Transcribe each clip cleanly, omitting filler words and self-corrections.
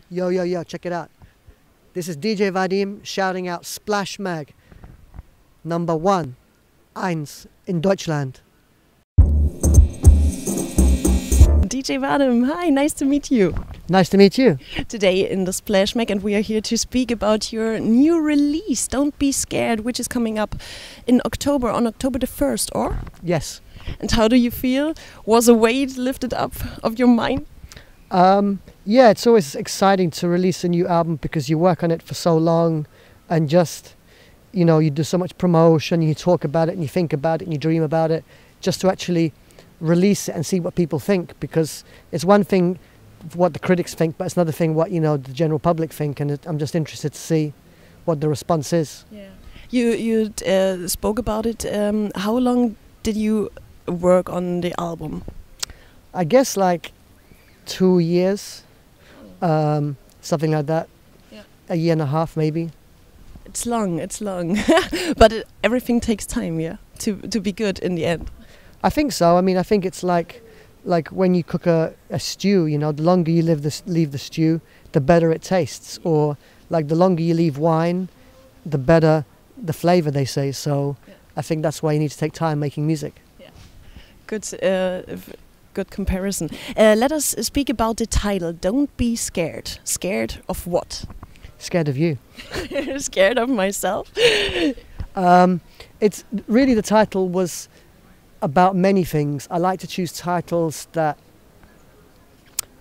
Yo, yo, yo, check it out. This is DJ Vadim shouting out Splash Mag. Number 1, Eins in Deutschland. DJ Vadim, hi, nice to meet you. Nice to meet you. Today in the Splash Mag, and we are here to speak about your new release, Don't Be Scared, which is coming up in October, on October the 1st, or? Yes. And how do you feel? Was a weight lifted up of your mind? Yeah, it's always exciting to release a new album because you work on it for so long and just, you know, you do so much promotion, you talk about it and you think about it and you dream about it, just to actually release it and see what people think, because it's one thing what the critics think, but it's another thing what, you know, the general public think, and I'm just interested to see what the response is. Yeah. You spoke about it. How long did you work on the album? I guess like 2 years, something like that. Yeah. A year and a half maybe. It's long, but everything takes time, yeah, to be good in the end. I think so. I mean, I think it's like when you cook a stew, you know, the longer you leave the stew, the better it tastes. Or like the longer you leave wine, the better the flavor, they say. So yeah. I think that's why you need to take time making music. Yeah. Good comparison. Let us speak about the title, Don't Be Scared. Scared of what? Scared of you. Scared of myself? It's really, the title was about many things. I like to choose titles that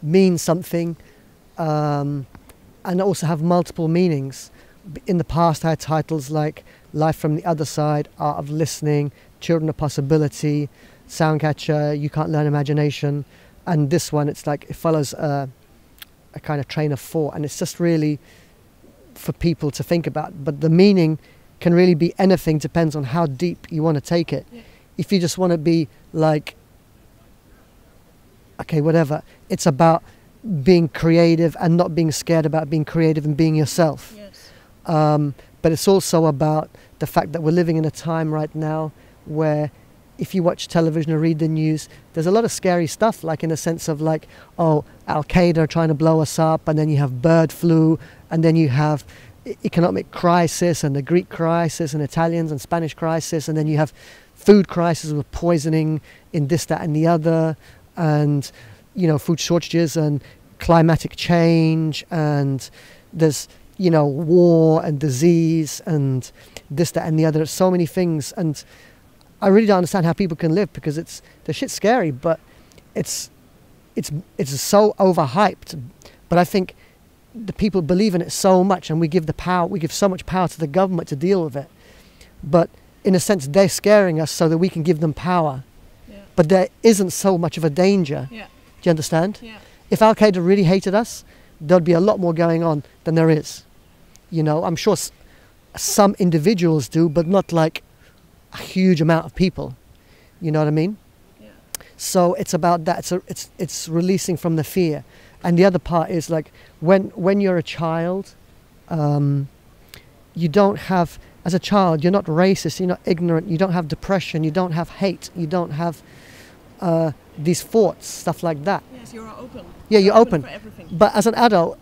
mean something and also have multiple meanings. In the past I had titles like Life from the Other Side, Art of Listening, Children of Possibility, Soundcatcher, You Can't Learn Imagination, and this one, it's like it follows a kind of train of thought, and it's just really for people to think about. But the meaning can really be anything, depends on how deep you want to take it. Yeah. If you just want to be like, okay, whatever, it's about being creative and not being scared about being creative and being yourself. Yes. But it's also about the fact that we're living in a time right now where if you watch television or read the news, there's a lot of scary stuff, like in the sense of like, oh, Al-Qaeda are trying to blow us up, and then you have bird flu, and then you have economic crisis and the Greek crisis and Italians and Spanish crisis, and then you have food crisis with poisoning in this, that and the other, and, you know, food shortages and climatic change, and there's, you know, war and disease and this, that and the other. There's so many things, and I really don't understand how people can live, because the shit's scary, but it's so overhyped. But I think the people believe in it so much, and we give so much power to the government to deal with it. But in a sense, they're scaring us so that we can give them power. Yeah. But there isn't so much of a danger. Yeah. Do you understand? Yeah. If Al-Qaeda really hated us, there'd be a lot more going on than there is. You know, I'm sure some individuals do, but not like a huge amount of people. You know what I mean? Yeah. So it's about that. It's releasing from the fear. And the other part is like when you're a child, you don't have, as a child, you're not racist, you're not ignorant, you don't have depression, you don't have hate, you don't have these thoughts, stuff like that. Yes, you're open. Yeah, you're open for everything. But as an adult,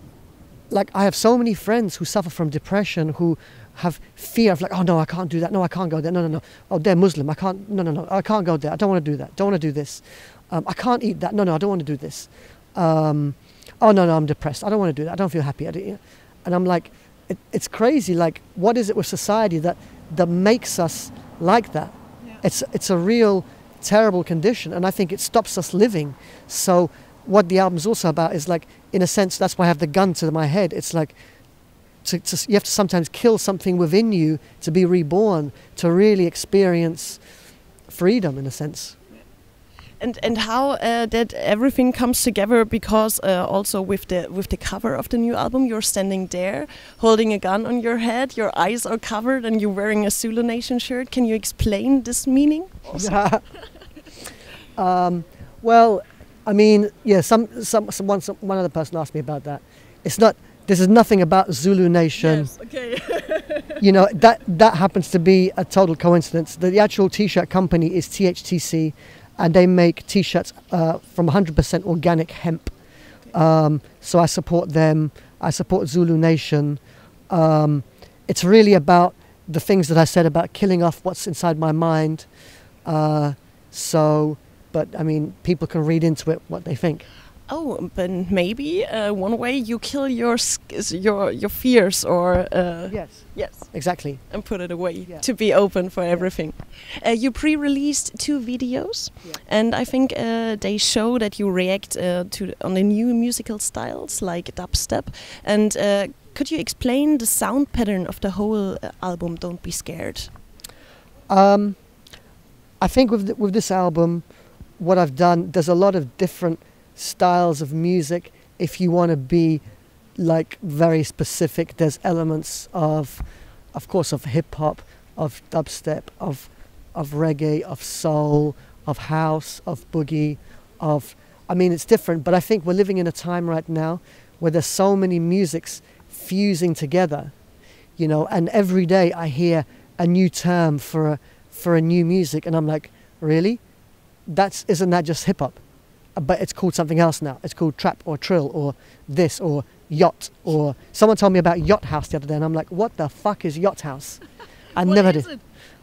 like I have so many friends who suffer from depression, who have fear of like, oh no, I can't do that, no, I can't go there, no, oh, they're Muslim, I can't, no, I can't go there, I don't want to do that, don't want to do this, I can't eat that, no, I don't want to do this, oh no, I'm depressed, I don't want to do that, I don't feel happy, and I'm like, it's crazy, like what is it with society that makes us like that? Yeah. It's a real terrible condition, and I think it stops us living. So what the album's also about is like, in a sense, that's why I have the gun to my head. It's like you have to sometimes kill something within you to be reborn, to really experience freedom, in a sense. And how that everything comes together, because also with the cover of the new album, you're standing there holding a gun on your head, your eyes are covered, and you're wearing a Zulu Nation shirt. Can you explain this meaning? Well, I mean, yeah, one other person asked me about that. It's not. This is nothing about Zulu Nation. Yes, okay. You know, that happens to be a total coincidence. The actual T-shirt company is THTC, and they make T-shirts from 100% organic hemp. So I support them. I support Zulu Nation. It's really about the things that I said about killing off what's inside my mind. But I mean, people can read into it what they think. Oh, but maybe one way you kill your fears, or yes, exactly, and put it away to be open for everything. You pre-released 2 videos, and I think they show that you react on the new musical styles like dubstep. And could you explain the sound pattern of the whole album? Don't Be Scared. I think with this album, what I've done, there's a lot of different styles of music. If you want to be like very specific, there's elements of course, of hip hop, of dubstep, of reggae, of soul, of house, of boogie, I mean, it's different, but I think we're living in a time right now where there's so many musics fusing together, you know, and every day I hear a new term for a new music, and I'm like, really? Isn't that just hip hop? But it's called something else now. It's called trap or trill or this or yacht, or someone told me about yacht house the other day, and I'm like, what the fuck is yacht house? I never did. It?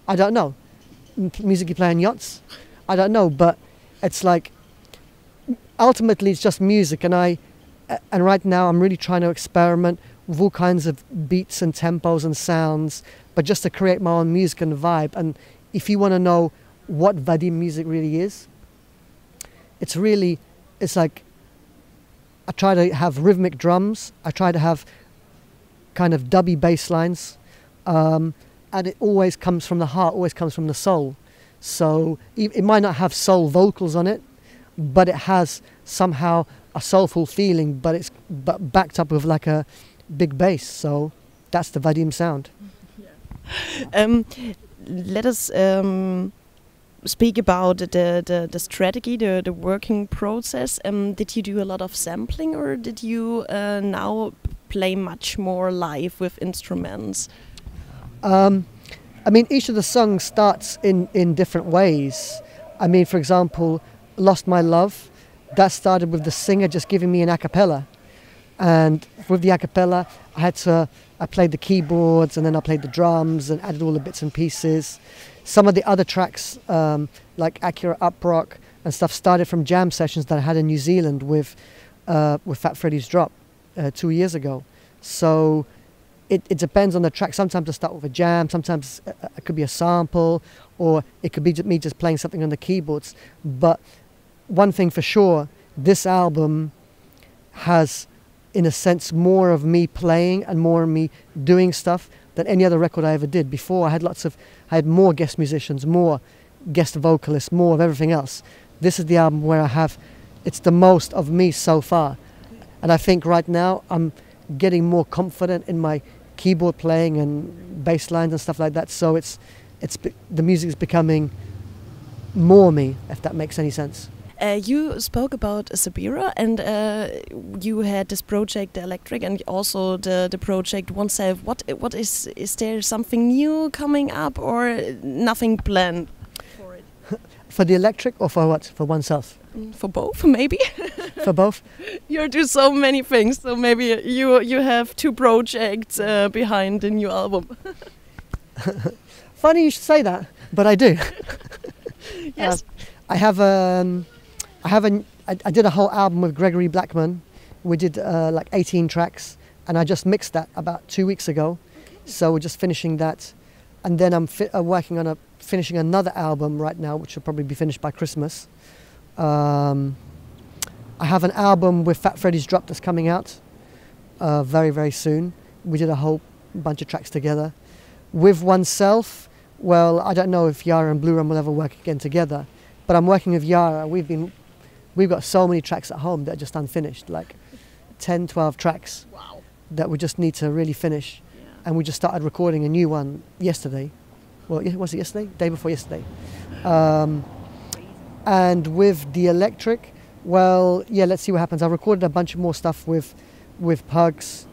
I don't know. Music you play on yachts? I don't know, but it's like, ultimately it's just music, and right now I'm really trying to experiment with all kinds of beats and tempos and sounds, but just to create my own music and vibe. And if you want to know what Vadim music really is, it's like, I try to have rhythmic drums, I try to have kind of dubby bass lines, and it always comes from the heart, always comes from the soul. So it might not have soul vocals on it, but it has somehow a soulful feeling, but it's backed up with like a big bass. So that's the Vadim sound. Let us speak about the strategy, the working process. Did you do a lot of sampling, or did you now play much more live with instruments? I mean, each of the songs starts in different ways. I mean, for example, Lost My Love, that started with the singer just giving me an a cappella. And with the a cappella, I played the keyboards, and then I played the drums and added all the bits and pieces. Some of the other tracks, like Accurate Up Rock and stuff, started from jam sessions that I had in New Zealand with Fat Freddy's Drop 2 years ago. So it depends on the track. Sometimes I start with a jam, sometimes it could be a sample, or it could be me just playing something on the keyboards. But one thing for sure, this album has, in a sense, more of me playing and more of me doing stuff than any other record I ever did. Before, I had more guest musicians, more guest vocalists, more of everything else. This is the album where it's the most of me so far. And I think right now I'm getting more confident in my keyboard playing and bass lines and stuff like that. So the music is becoming more me, if that makes any sense. You spoke about Sabira, and you had this project, The Electric, and also the project Oneself. What is there something new coming up, or nothing planned for it? For The Electric, or for what? For Oneself? For both, maybe. For both? You do so many things, so maybe you have 2 projects behind the new album. Funny you should say that, but I do. Yes. I did a whole album with Gregory Blackman. We did like 18 tracks, and I just mixed that about 2 weeks ago. So we're just finishing that, and then I'm working on finishing another album right now, which will probably be finished by Christmas. I have an album with Fat Freddy's Drop that's coming out very, very soon. We did a whole bunch of tracks together. With Oneself, well, I don't know if Yara and Blue Rum will ever work again together, but I'm working with Yara. We've got so many tracks at home that are just unfinished, like 10, 12 tracks. Wow. That we just need to really finish. Yeah. And we just started recording a new one yesterday. Well, was it yesterday? Day before yesterday. And with The Electric, well, yeah, let's see what happens. I recorded a bunch of more stuff with Pugs.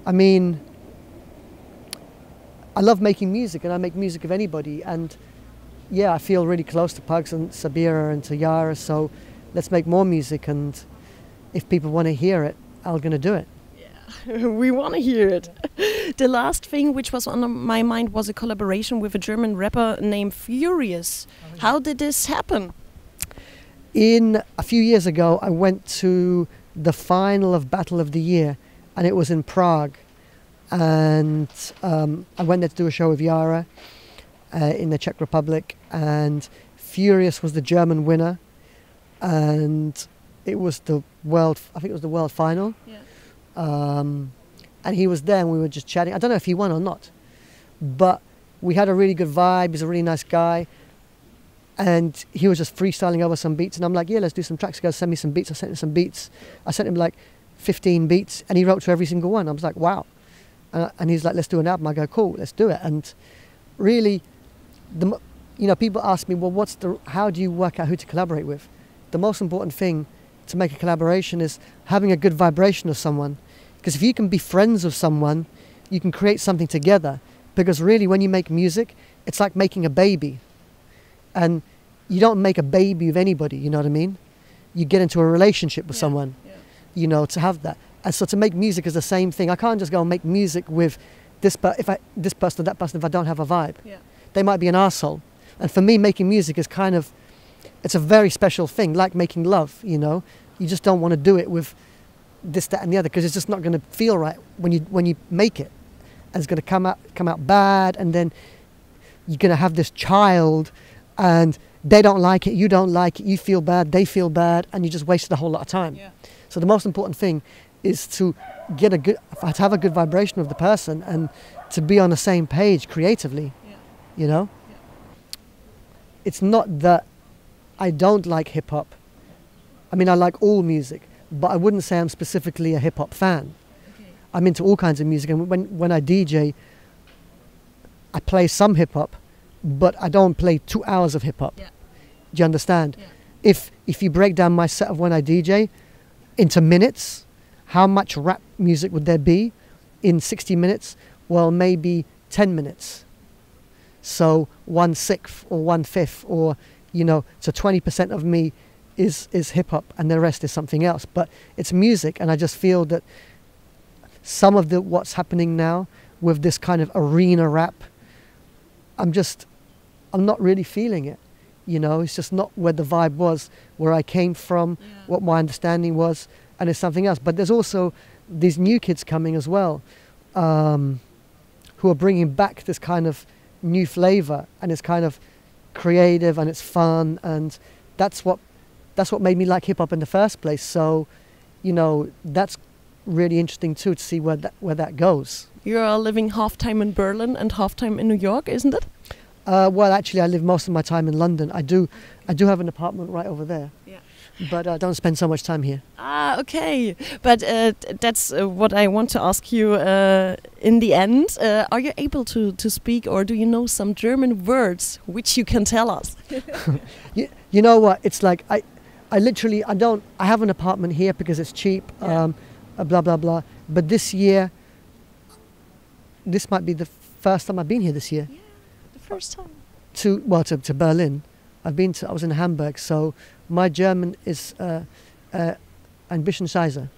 I mean, I love making music, and I make music of anybody. And yeah, I feel really close to Pugs and Sabira and to Yara, so let's make more music. And if people want to hear it, I'm going to do it. We want to hear it. The last thing which was on my mind was a collaboration with a German rapper named Furious. How did this happen? A few years ago, I went to the final of Battle of the Year, and it was in Prague. And I went there to do a show with Yara in the Czech Republic, and Furious was the German winner, and it was the world final. Yeah. And he was there, and we were just chatting. I don't know if he won or not, but we had a really good vibe. He's a really nice guy, and he was just freestyling over some beats, and I'm like, yeah, let's do some tracks. He goes, send me some beats. I sent him some beats. I sent him like 15 beats, and he wrote to every single one. I was like, wow. And he's like, let's do an album. I go, cool, let's do it. And really, people ask me, well, how do you work out who to collaborate with? The most important thing to make a collaboration is having a good vibration of someone. Because if you can be friends with someone, you can create something together. Because really, when you make music, it's like making a baby. And you don't make a baby with anybody, you know what I mean? You get into a relationship with someone, to have that. And so to make music is the same thing. I can't just go and make music with this person or that person if I don't have a vibe. Yeah. They might be an arsehole. And for me, making music is it's a very special thing, like making love, You just don't want to do it with this, that, and the other, because it's just not going to feel right when you make it. And it's going to come out bad, and then you're going to have this child, and they don't like it, you don't like it, you feel bad, they feel bad, and you just wasted a whole lot of time. Yeah. So the most important thing is to have a good vibration with the person and to be on the same page creatively, Yeah. It's not that I don't like hip hop. I mean, I like all music, but I wouldn't say I'm specifically a hip hop fan. Okay. I'm into all kinds of music, and when I DJ, I play some hip hop, but I don't play 2 hours of hip hop. Yeah. Do you understand? Yeah. If you break down my set of when I DJ into minutes, how much rap music would there be in 60 minutes? Well, maybe 10 minutes. So 1/6 or 1/5, or so 20% of me is hip hop, and the rest is something else. But it's music, and I just feel that some of what's happening now with this kind of arena rap, I'm not really feeling it. It's just not where the vibe was, where I came from, what my understanding was, and it's something else. But there's also these new kids coming as well, who are bringing back this kind of new flavor, and it's kind of creative, and it's fun, and that's what made me like hip hop in the first place. So, that's really interesting too, to see where that goes. You are living half time in Berlin and half time in New York, isn't it? Well, actually, I live most of my time in London. I do have an apartment right over there. Yeah. But I don't spend so much time here. Ah, okay. But that's what I want to ask you in the end. Are you able to speak, or do you know some German words which you can tell us? You know what? It's like I have an apartment here because it's cheap, blah, blah, blah. But this might be the first time I've been here this year. Yeah, the first time. To Berlin. I was in Hamburg, so my German is ein bisschen scheiße.